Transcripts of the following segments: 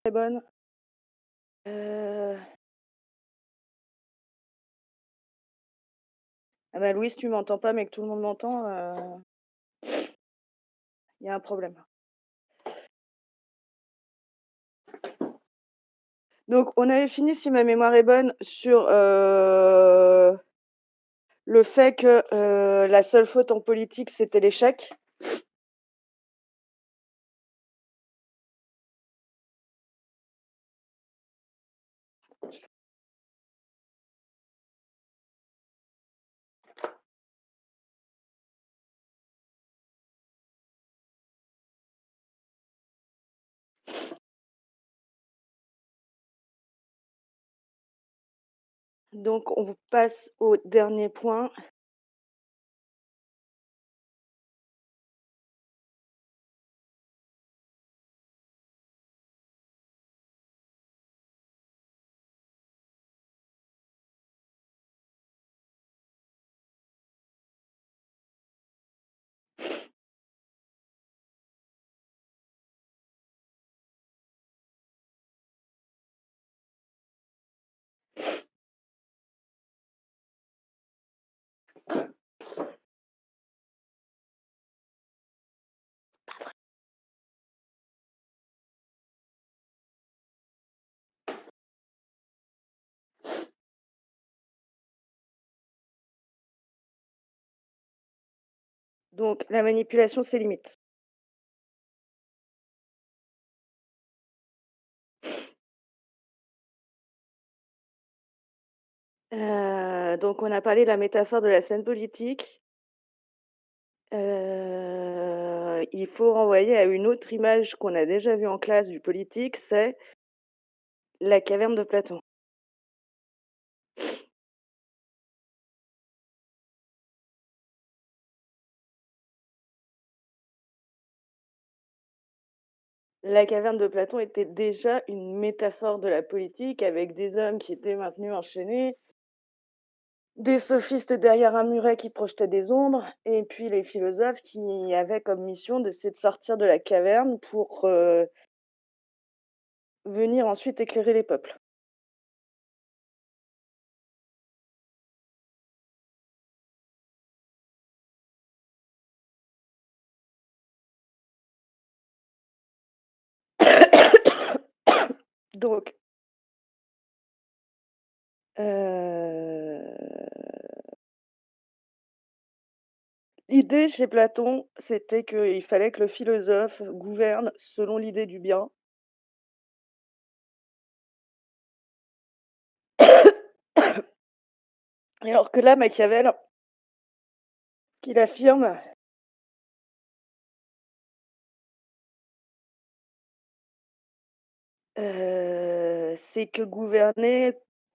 Très bonne. Heu, ah bah, Louise, tu m'entends pas, mais que tout le monde m'entend, il y a un problème. Donc on avait fini, si ma mémoire est bonne, sur, le fait que, la seule faute en politique, c'était l'échec. Donc on passe au dernier point. Donc la manipulation, c'est limite. Donc on a parlé de la métaphore de la scène politique. Il faut renvoyer à une autre image qu'on a déjà vue en classe du politique, c'est la caverne de Platon. La caverne de Platon était déjà une métaphore de la politique avec des hommes qui étaient maintenus enchaînés, des sophistes derrière un muret qui projetaient des ombres, et puis les philosophes qui avaient comme mission d'essayer de sortir de la caverne pour venir ensuite éclairer les peuples. Donc, l'idée chez Platon, c'était qu'il fallait que le philosophe gouverne selon l'idée du bien. Et alors que là, Machiavel, qu'il affirme, c'est que gouverner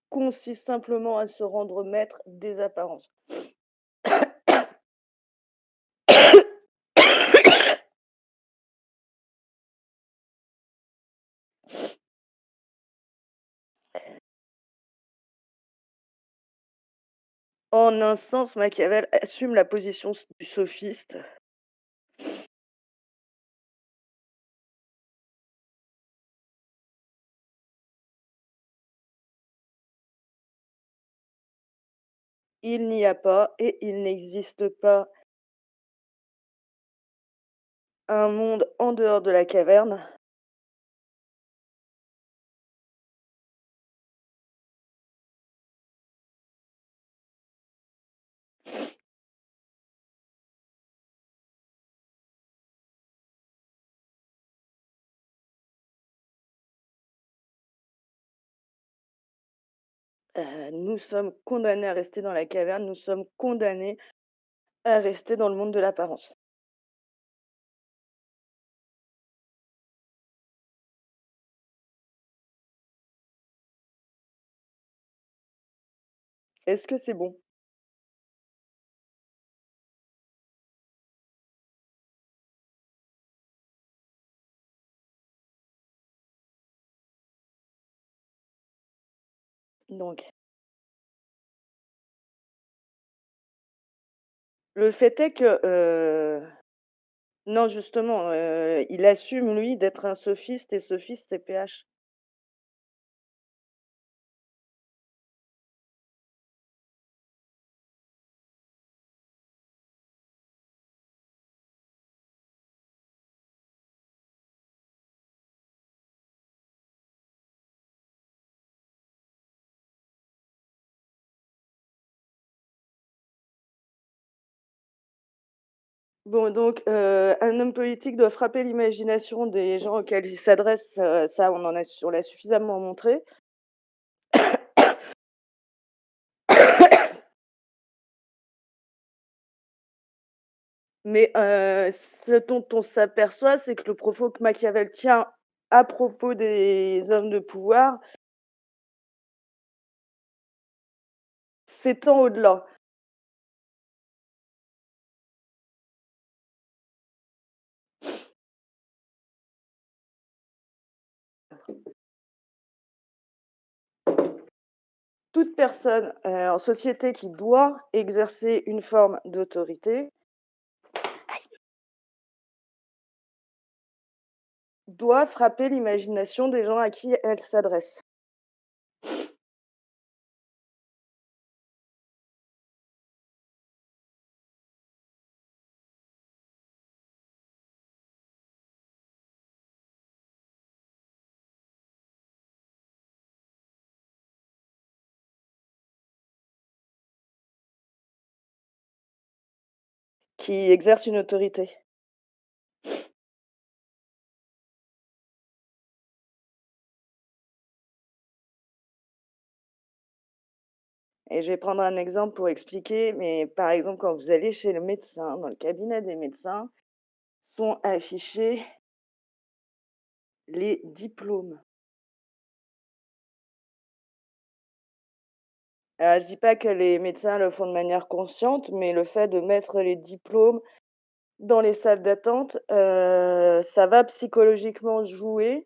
consiste simplement à se rendre maître des apparences. En un sens, Machiavel assume la position du sophiste. Il n'y a pas et il n'existe pas un monde en dehors de la caverne. Nous sommes condamnés à rester dans la caverne, nous sommes condamnés à rester dans le monde de l'apparence. Est-ce que c'est bon? Donc, le fait est que, non, justement, il assume lui d'être un sophiste et sophiste c'est PH. Bon donc, un homme politique doit frapper l'imagination des gens auxquels il s'adresse, ça on l'a suffisamment montré. Mais, ce dont on s'aperçoit, c'est que le propos que Machiavel tient à propos des hommes de pouvoir s'étend au-delà. Toute personne, en société qui doit exercer une forme d'autorité doit frapper l'imagination des gens à qui elle s'adresse. Qui exerce une autorité. Et je vais prendre un exemple pour expliquer, mais par exemple, quand vous allez chez le médecin, dans le cabinet des médecins, sont affichés les diplômes. Je dis pas que les médecins le font de manière consciente, mais le fait de mettre les diplômes dans les salles d'attente, ça va psychologiquement jouer,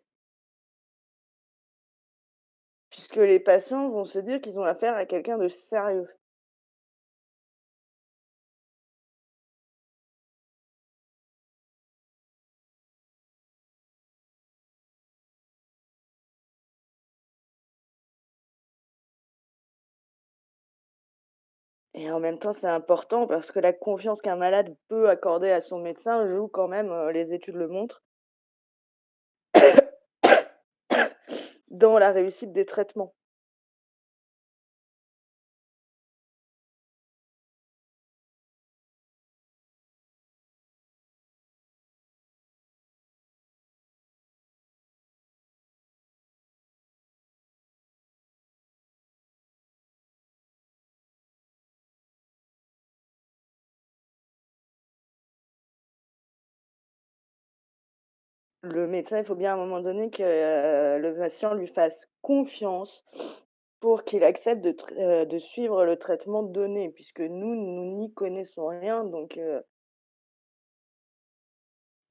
puisque les patients vont se dire qu'ils ont affaire à quelqu'un de sérieux. Et en même temps, c'est important parce que la confiance qu'un malade peut accorder à son médecin joue quand même, les études le montrent, dans la réussite des traitements. Le médecin, il faut bien à un moment donné que, le patient lui fasse confiance pour qu'il accepte de suivre le traitement donné, puisque nous n'y connaissons rien, donc il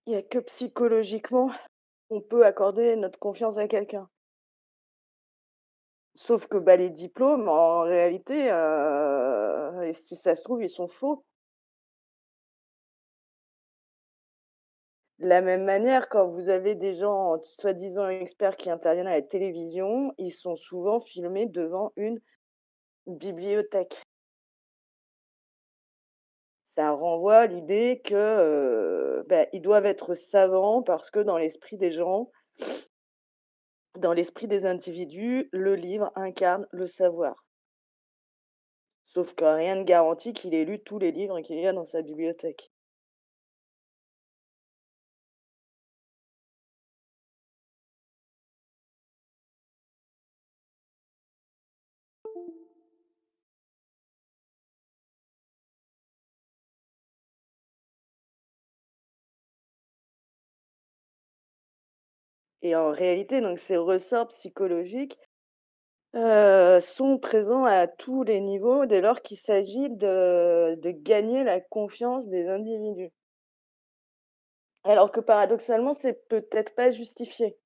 y a que psychologiquement on peut accorder notre confiance à quelqu'un. Sauf que, bah, les diplômes en réalité, et si ça se trouve, ils sont faux. De la même manière, quand vous avez des gens soi-disant experts qui interviennent à la télévision, ils sont souvent filmés devant une bibliothèque. Ça renvoie à l'idée que, bah, ils doivent être savants parce que dans l'esprit des gens, dans l'esprit des individus, le livre incarne le savoir. Sauf que rien ne garantit qu'il ait lu tous les livres qu'il y a dans sa bibliothèque. Et en réalité, donc ces ressorts psychologiques, sont présents à tous les niveaux dès lors qu'il s'agit de gagner la confiance des individus. Alors que paradoxalement, c'est peut-être pas justifié.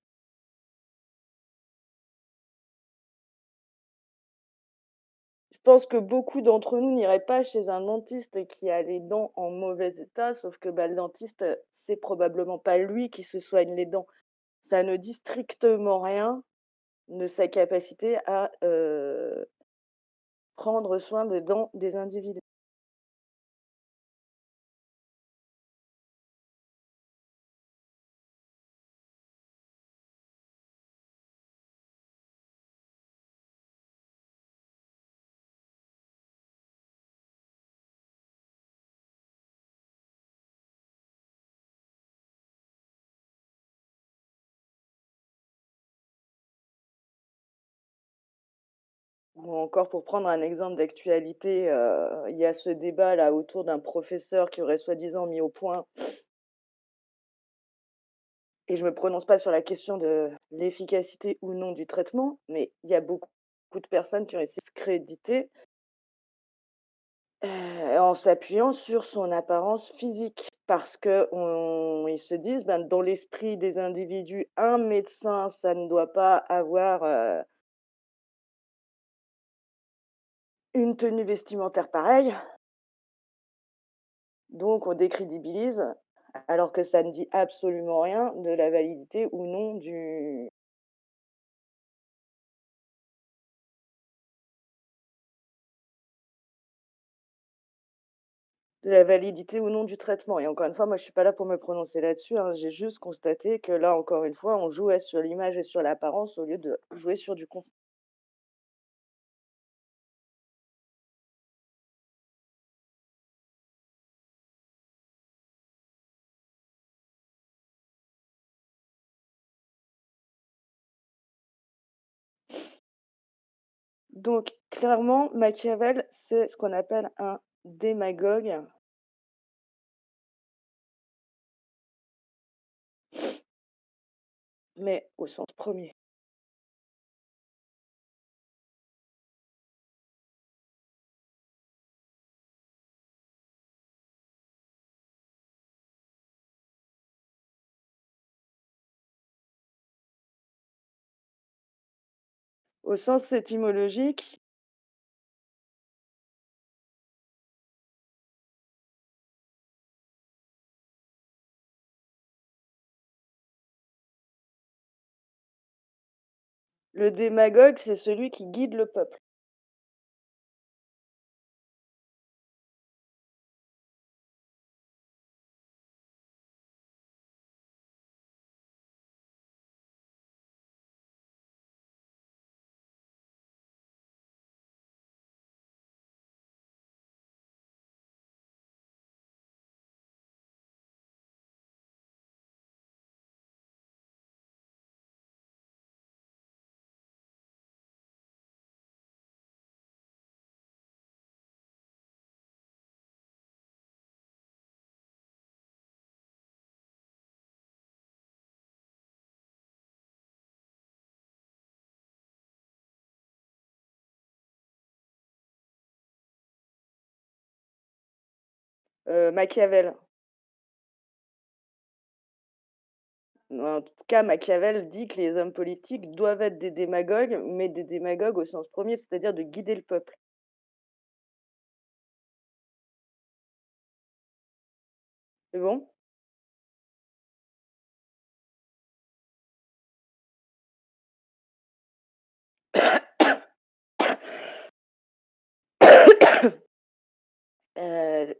Je pense que beaucoup d'entre nous n'iraient pas chez un dentiste qui a les dents en mauvais état, sauf que, bah, le dentiste, c'est probablement pas lui qui se soigne les dents. Ça ne dit strictement rien de sa capacité à, prendre soin des dents des individus. Ou encore pour prendre un exemple d'actualité, il y a ce débat là autour d'un professeur qui aurait soi-disant mis au point et je me prononce pas sur la question de l'efficacité ou non du traitement, mais il y a beaucoup de personnes qui ont essayé de discréditer, en s'appuyant sur son apparence physique. Parce qu'ils se disent: «Ben, dans l'esprit des individus, un médecin, ça ne doit pas avoir, une tenue vestimentaire pareille, donc on décrédibilise», alors que ça ne dit absolument rien de la validité ou non du de la validité ou non du traitement et encore une fois, moi, je suis pas là pour me prononcer là-dessus, hein. J'ai juste constaté que là, encore une fois, on jouait sur l'image et sur l'apparence au lieu de jouer sur du contenu. Donc clairement, Machiavel, c'est ce qu'on appelle un démagogue, mais au sens premier. Au sens étymologique, le démagogue, c'est celui qui guide le peuple. Machiavel. En tout cas, Machiavel dit que les hommes politiques doivent être des démagogues, mais des démagogues au sens premier, c'est-à-dire de guider le peuple. C'est bon?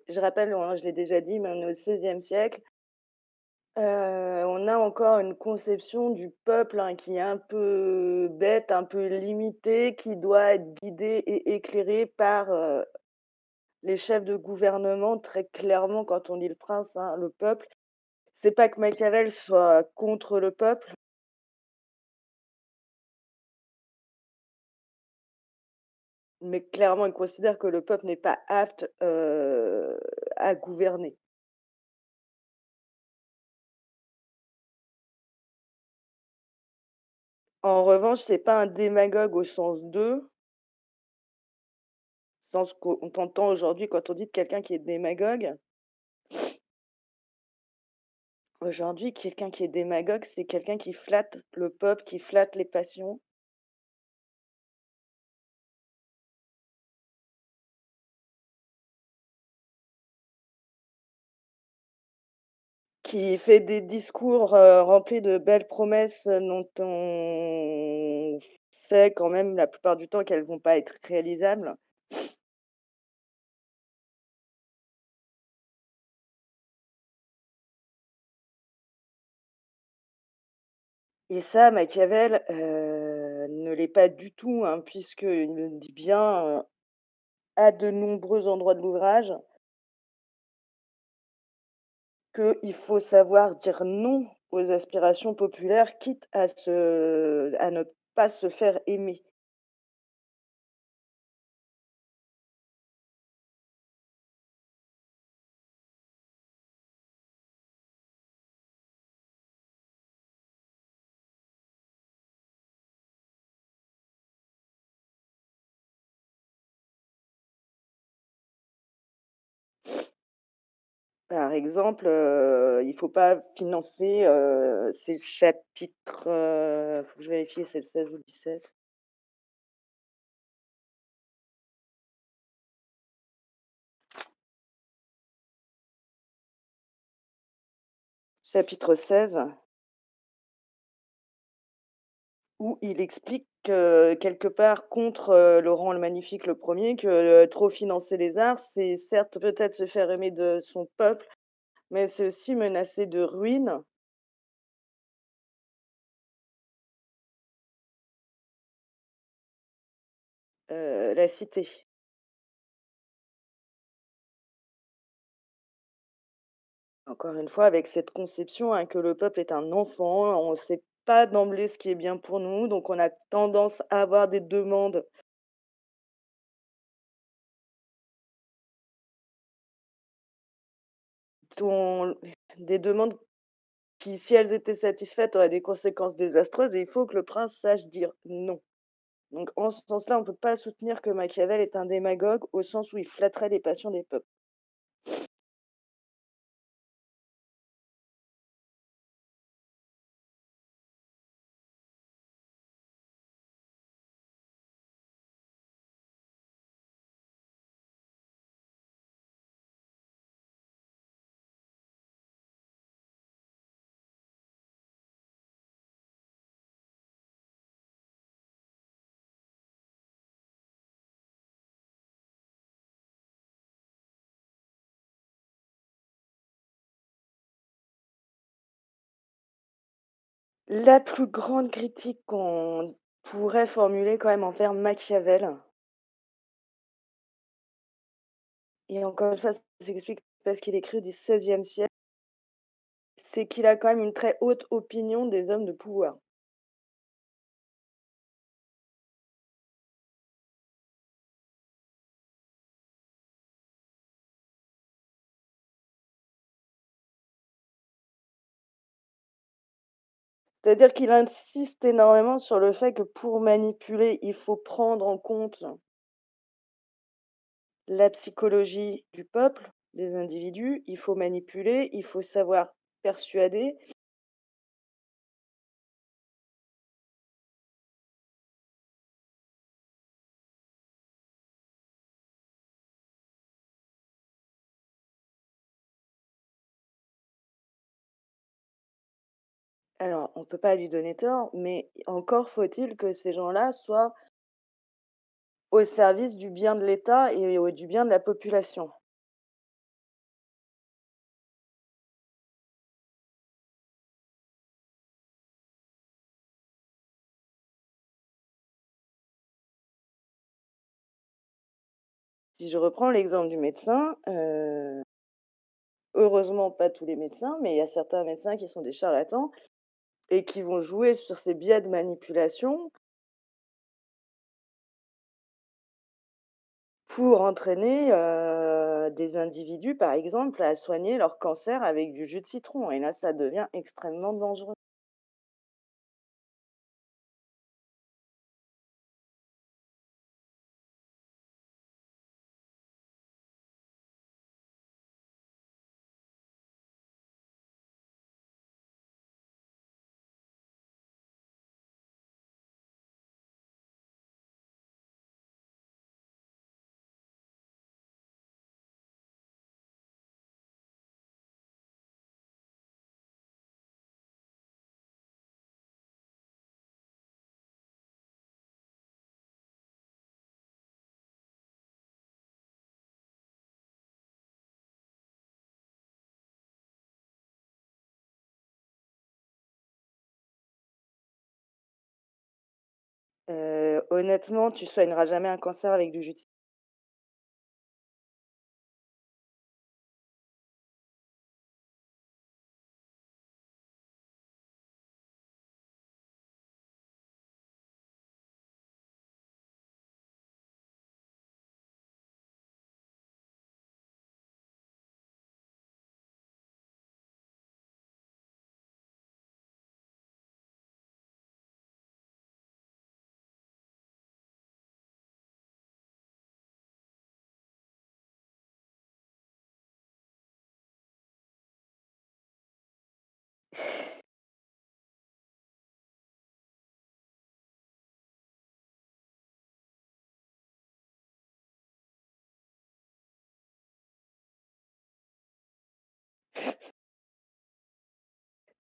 Je rappelle, hein, je l'ai déjà dit, mais on est au XVIe siècle. On a encore une conception du peuple, hein, qui est un peu bête, un peu limitée, qui doit être guidée et éclairée par, les chefs de gouvernement. Très clairement, quand on lit Le Prince, hein, le peuple, c'est pas que Machiavel soit contre le peuple, mais clairement, il considère que le peuple n'est pas apte, à gouverner. En revanche, c'est pas un démagogue au sens 2, sens qu'on entend aujourd'hui quand on dit de quelqu'un qui est démagogue. Aujourd'hui, quelqu'un qui est démagogue, c'est quelqu'un qui flatte le peuple, qui flatte les passions, qui fait des discours, remplis de belles promesses, dont on sait quand même la plupart du temps qu'elles vont pas être réalisables. Et ça, Machiavel, ne l'est pas du tout, hein, puisqu'il le dit bien, à de nombreux endroits de l'ouvrage, qu'il faut savoir dire non aux aspirations populaires, quitte à ne pas se faire aimer. Par exemple, il faut pas financer, c'est le chapitre, faut que je vérifie, c'est le 16 ou le 17. Chapitre 16 où il explique, quelque part contre, Laurent le Magnifique le premier que, trop financer les arts, c'est certes peut-être se faire aimer de son peuple, mais c'est aussi menacer de ruine, la cité. Encore une fois, avec cette conception, hein, que le peuple est un enfant, on ne sait pas d'emblée ce qui est bien pour nous, donc on a tendance à avoir des demandes dont des demandes qui, si elles étaient satisfaites, auraient des conséquences désastreuses et il faut que le prince sache dire non. Donc en ce sens-là, on ne peut pas soutenir que Machiavel est un démagogue au sens où il flatterait les passions des peuples. La plus grande critique qu'on pourrait formuler quand même envers Machiavel, et encore une fois, ça s'explique parce qu'il écrit du XVIe siècle, c'est qu'il a quand même une très haute opinion des hommes de pouvoir. C'est-à-dire qu'il insiste énormément sur le fait que pour manipuler, il faut prendre en compte la psychologie du peuple, des individus, il faut manipuler, il faut savoir persuader. Alors, on ne peut pas lui donner tort, mais encore faut-il que ces gens-là soient au service du bien de l'État et du bien de la population. Si je reprends l'exemple du médecin, heureusement pas tous les médecins, mais il y a certains médecins qui sont des charlatans et qui vont jouer sur ces biais de manipulation pour entraîner, des individus, par exemple, à soigner leur cancer avec du jus de citron et là, ça devient extrêmement dangereux. Honnêtement, tu soigneras jamais un cancer avec du jus de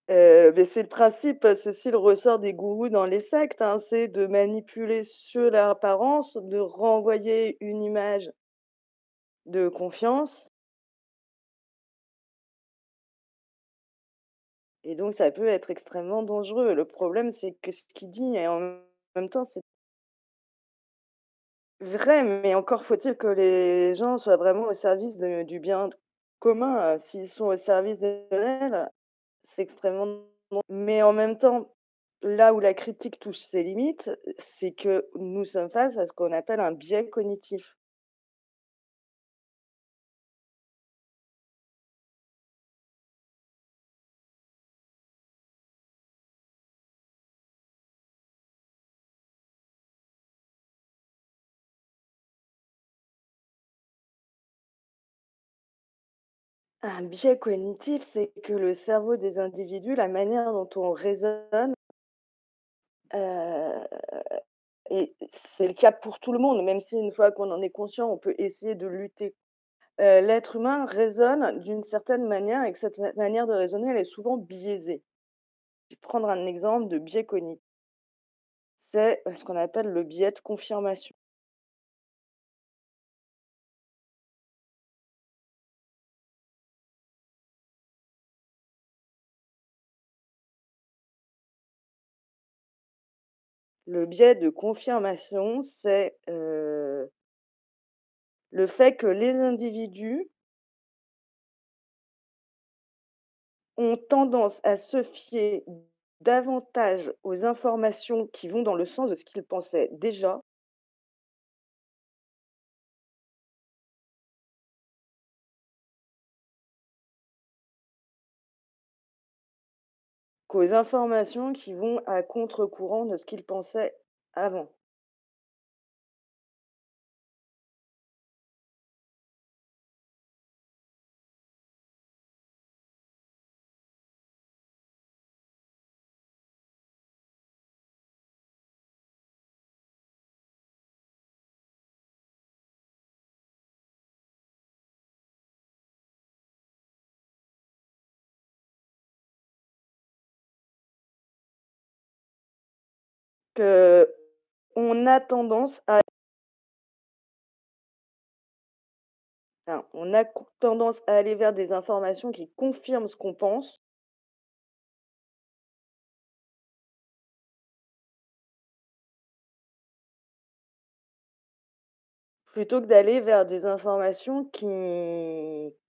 beh, c'est le principe, c'est aussi le ressort des gourous dans les sectes, hein, c'est de manipuler sur l'apparence, de renvoyer une image de confiance et donc ça peut être extrêmement dangereux. Le problème, c'est que ce qu'il dit et en même temps, c'est vrai, mais encore faut-il que les gens soient vraiment au service de du bien commun, s'ils sont au service de personnel, c'est extrêmement mais en même temps, là où la critique touche ses limites, c'est que nous sommes face à ce qu'on appelle un biais cognitif. Un biais cognitif, c'est que le cerveau des individus, la manière dont on raisonne, heu et c'est le cas pour tout le monde, même si une fois qu'on en est conscient, on peut essayer de lutter. L'être humain raisonne d'une certaine manière et que cette manière de raisonner, elle est souvent biaisée. Je vais prendre un exemple de biais cognitif. C'est, ce qu'on appelle le biais de confirmation. Le biais de confirmation, c'est, le fait que les individus ont tendance à se fier davantage aux informations qui vont dans le sens de ce qu'ils pensaient déjà, qu'aux informations qui vont à contre-courant de ce qu'ils pensaient avant. Qu'on a tendance à on a tendance à aller vers des informations qui confirment ce qu'on pense, plutôt que d'aller vers des informations qui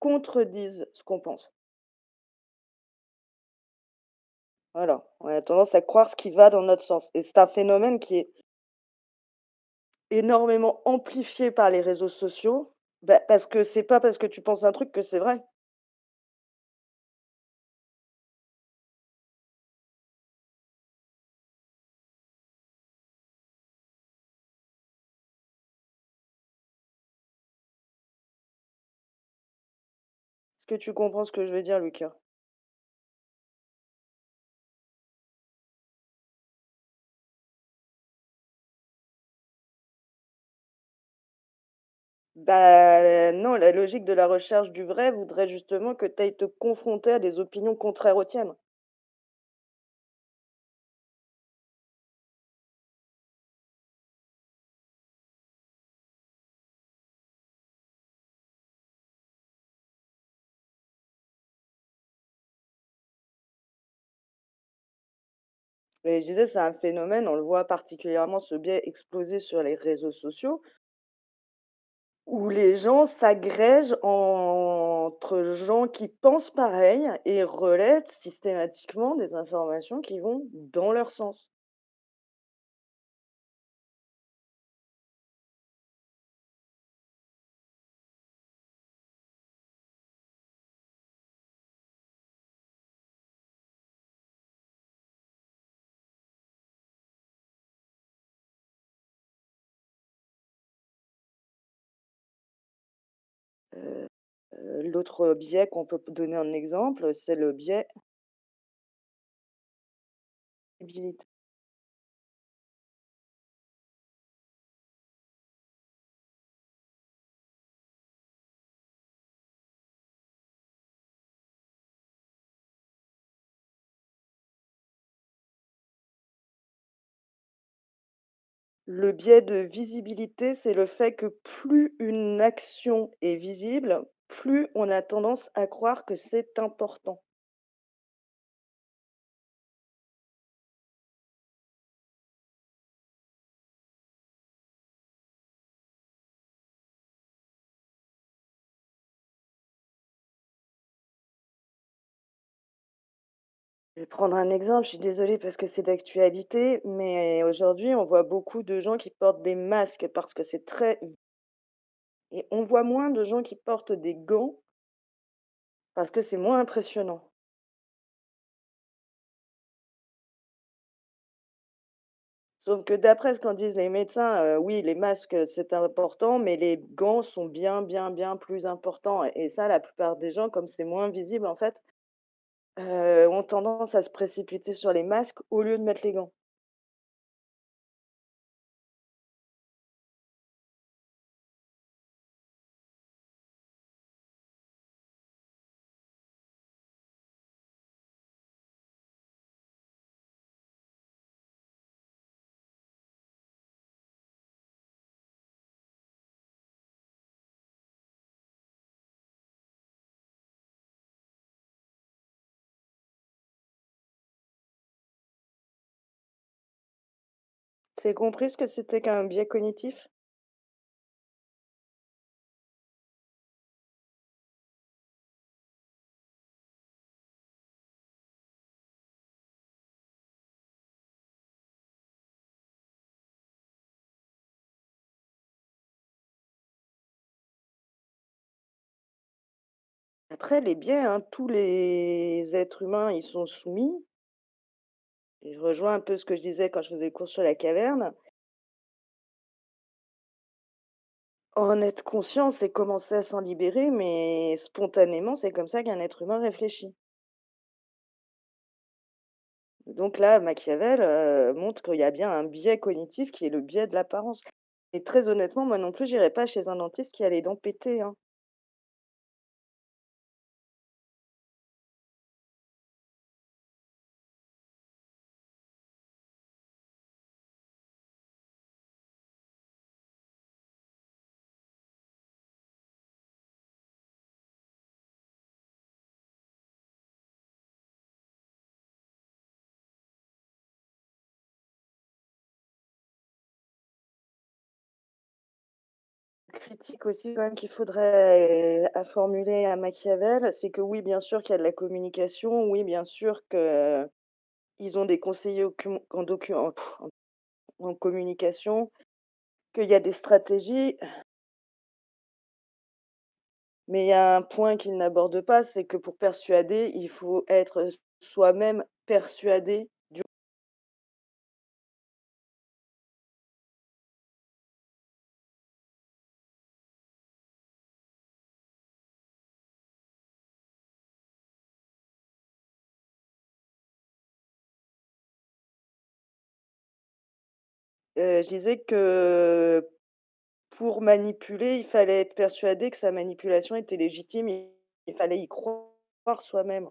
contredisent ce qu'on pense. Voilà, on a tendance à croire ce qui va dans notre sens et c'est un phénomène qui est énormément amplifié par les réseaux sociaux, bah, parce que c'est pas parce que tu penses un truc que c'est vrai. Est-ce que tu comprends ce que je veux dire, Lucas? Bah, non, la logique de la recherche du vrai voudrait justement que tu ailles te confronter à des opinions contraires aux tiennes. Et je disais, c'est un phénomène, on le voit particulièrement ce biais exploser sur les réseaux sociaux, où les gens s'agrègent entre gens qui pensent pareil et relaient systématiquement des informations qui vont dans leur sens. L'autre biais qu'on peut donner en exemple, c'est le biais visibilité. Le biais de visibilité, c'est le fait que plus une action est visible, plus on a tendance à croire que c'est important. Je vais prendre un exemple, je suis désolée parce que c'est d'actualité, mais aujourd'hui, on voit beaucoup de gens qui portent des masques parce que c'est très et on voit moins de gens qui portent des gants parce que c'est moins impressionnant. Sauf que d'après ce qu'en disent les médecins, oui, les masques, c'est important, mais les gants sont bien, bien, bien plus importants et ça, la plupart des gens, comme c'est moins visible, en fait, ont tendance à se précipiter sur les masques au lieu de mettre les gants. C'est compris ce que c'était qu'un biais cognitif? Après les biais, hein, tous les êtres humains y sont soumis et je rejoins un peu ce que je disais quand je faisais le cours sur la caverne. En être conscient, c'est commencer à s'en libérer, mais spontanément, c'est comme ça qu'un être humain réfléchit. Donc là, Machiavel, montre qu'il y a bien un biais cognitif qui est le biais de l'apparence et très honnêtement, moi non plus, j'irais pas chez un dentiste qui a les dents pétées, hein. Critique aussi quand même qu'il faudrait à formuler à Machiavel, c'est que oui, bien sûr qu'il y a de la communication, oui, bien sûr qu'ils ont des conseillers en communication, qu'il y a des stratégies, mais il y a un point qu'il n'aborde pas, c'est que pour persuader, il faut être soi-même persuadé. Je disais que pour manipuler, il fallait être persuadé que sa manipulation était légitime, il fallait y croire soi-même.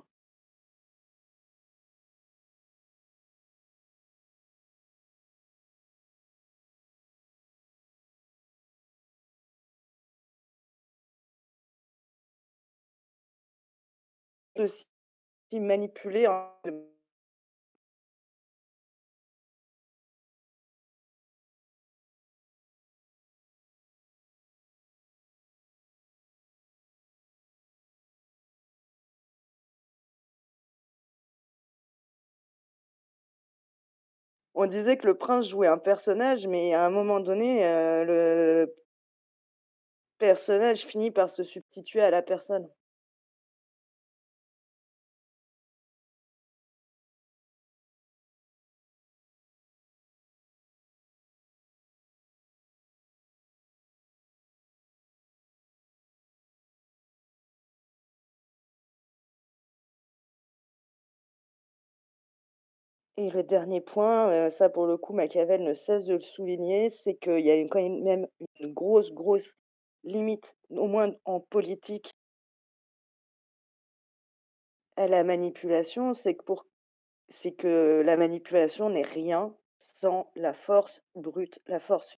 Aussi manipuler en on disait que le prince jouait un personnage, mais à un moment donné, le personnage finit par se substituer à la personne. Et le dernier point, ça pour le coup Machiavel ne cesse de le souligner, c'est qu'il y a une quand même une grosse, grosse limite, au moins en politique, à la manipulation. C'est que la manipulation n'est rien. sans la force brute, la force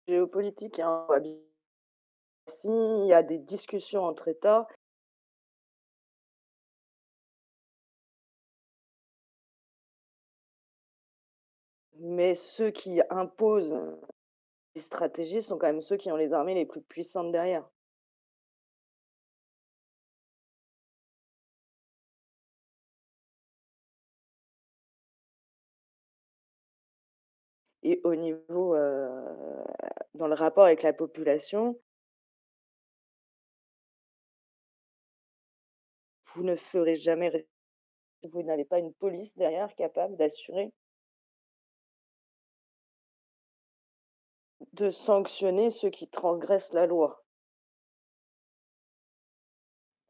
géopolitique, hein. S'il y a des discussions entre États, mais ceux qui imposent les stratégies sont quand même ceux qui ont les armées les plus puissantes derrière. Et au niveau, dans le rapport avec la population, vous ne ferez jamais vous n'avez pas une police derrière capable d'assurer de sanctionner ceux qui transgressent la loi.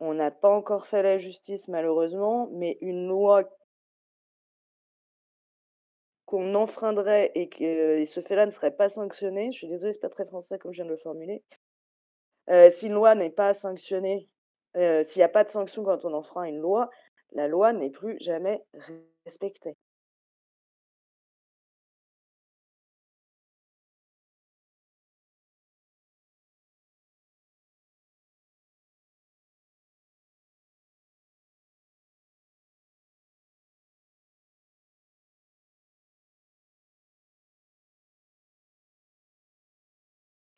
On n'a pas encore fait la justice malheureusement, mais une loi qu'on enfreindrait et ce fait-là ne serait pas sanctionné, je suis désolée, c'est pas très français comme je viens de le formuler. Si une loi n'est pas sanctionnée, s'il y a pas de sanction quand on enfreint une loi, la loi n'est plus jamais respectée.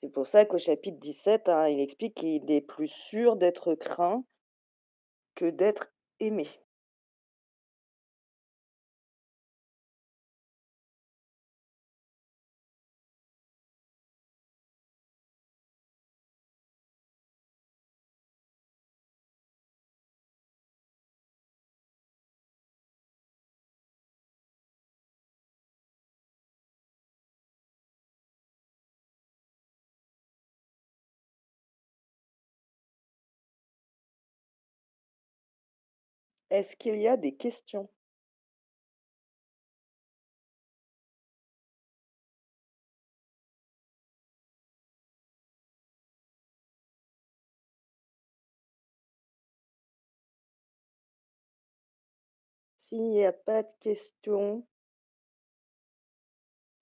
C'est pour ça qu'au chapitre 17, hein, il explique qu'il est plus sûr d'être craint que d'être aimé. Est-ce qu'il y a des questions? S'il n'y a pas de questions,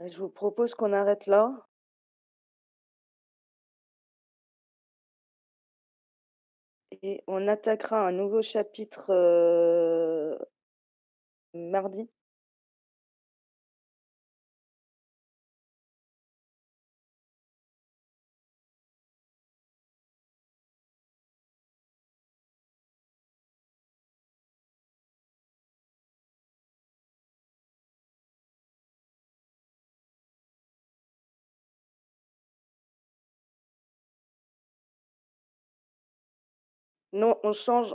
je vous propose qu'on arrête là et on attaquera un nouveau chapitre, mardi. Non, on change.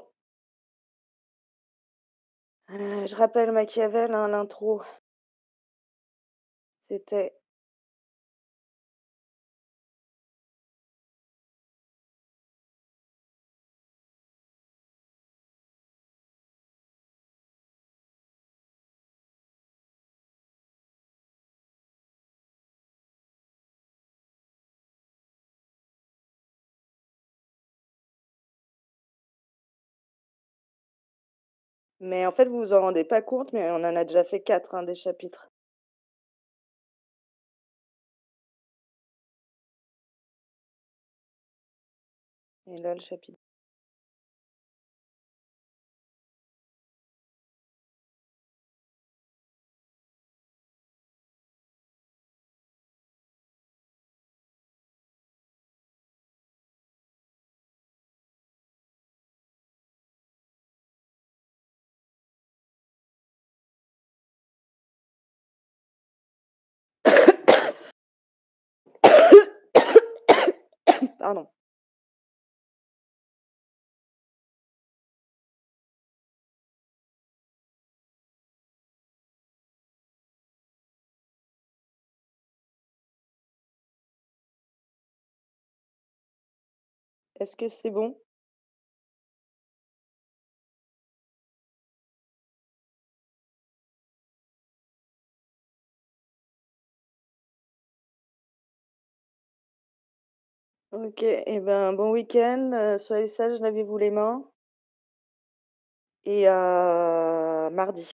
Je rappelle Machiavel, hein, l'intro, c'était: mais en fait, vous vous en rendez pas compte, mais on en a déjà fait 4, hein, des chapitres. Et là, le chapitre. Pardon. Est-ce que c'est bon? OK et ben, bon week-end, soyez sages, lavez-vous les mains et à mardi.